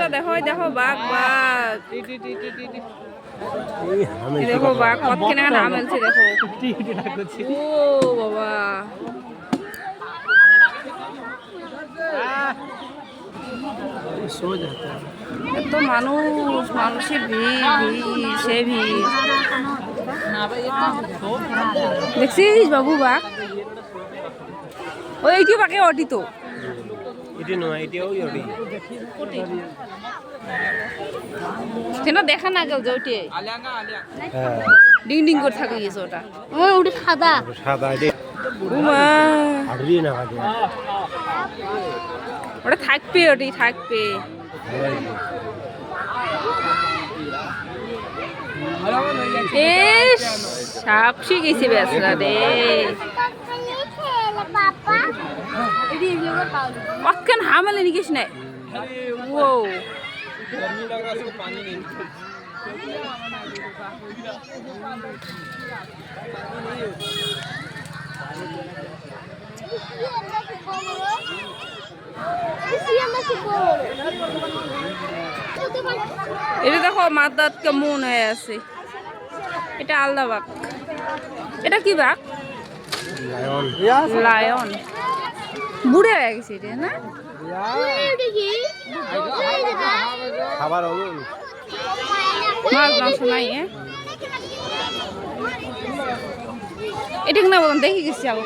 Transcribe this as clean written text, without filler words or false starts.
বন্ধুরা দেখো দেখো বাঘ বাঘ দেখো বাঘ কতখানে নামেলছে দেখো ও বাবা এত মানুষ মানুষের ভিড় ভিড় সে ভিড় দেখছিস বাবু বাঘ ওই এইটি বাঘে অটি তো দেখা না গেল যে ওইটি ডিং ডিং করে থাকে গেছে ওটা ওটা সাদা সাদা ওটা থাকবে ওটি থাকবে সাপসি গেছে বেসরা রে কতক্ষণ হামেলে নিকিস না ও এটা দেখো মাথাত কেমন হয়ে আছে এটা আলাদা বাঘ এটা কি বাঘ লায়ন বুড়ে হয়ে গেছে এটা না মাছ মাংস নাই এটা কিনা বললাম দেখে গেছি আগে